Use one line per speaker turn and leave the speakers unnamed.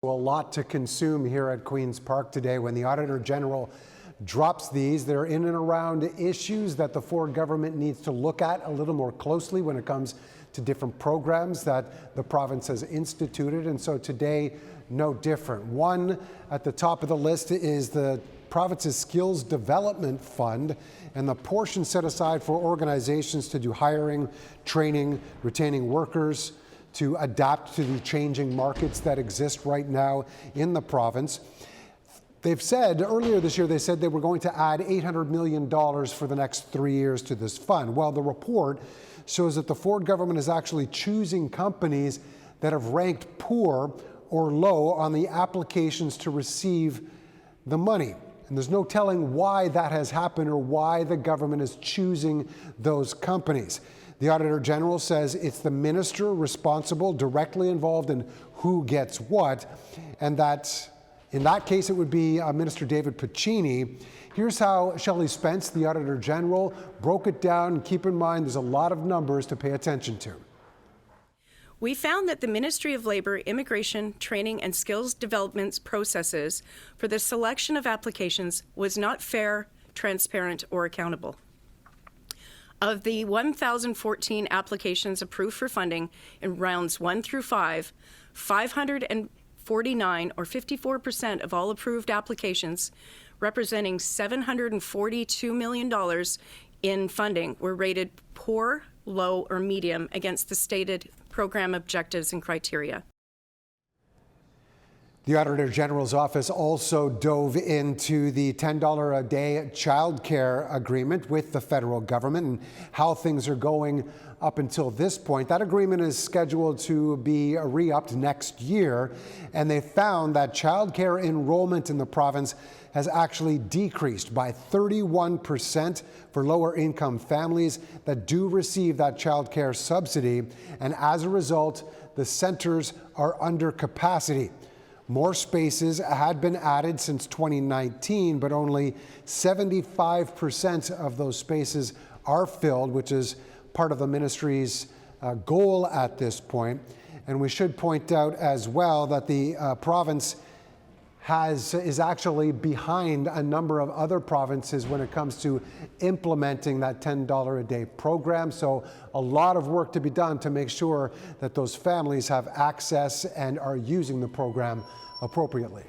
A lot to consume here at Queen's Park today when the Auditor General drops these. They're in and around issues that the Ford government needs to look at a little more closely when it comes to different programs that the province has instituted. And so today, no different. One at the top of the list is the province's Skills Development Fund and the portion set aside for organizations to do hiring, training, retaining workers, to adapt to the changing markets that exist right now in the province. They've said, earlier this year, they said they were going to add $800 million for the next 3 years to this fund. Well, the report shows that the Ford government is actually choosing companies that have ranked poor or low on the applications to receive the money. And there's no telling why that has happened or why the government is choosing those companies. The Auditor General says it's the minister responsible, directly involved in who gets what, and that in that case it would be Minister David Piccini. Here's how Shelley Spence, the Auditor General, broke it down. Keep in mind there's a lot of numbers to pay attention to.
We found that the Ministry of Labour, Immigration, Training and Skills Development's processes for the selection of applications was not fair, transparent or accountable. Of the 1,014 applications approved for funding in rounds 1 through 5, 549 or 54% of all approved applications, representing $742 million in funding, were rated poor, low or medium against the stated program objectives and criteria.
The Auditor General's office also dove into the $10 a day childcare agreement with the federal government and how things are going up until this point. That agreement is scheduled to be re-upped next year, and they found that childcare enrollment in the province has actually decreased by 31% for lower income families that do receive that childcare subsidy, and as a result, the centers are under capacity. More spaces had been added since 2019, but only 75% of those spaces are filled, which is part of the ministry's goal at this point. And we should point out as well that the province is actually behind a number of other provinces when it comes to implementing that $10 a day program. So a lot of work to be done to make sure that those families have access and are using the program appropriately.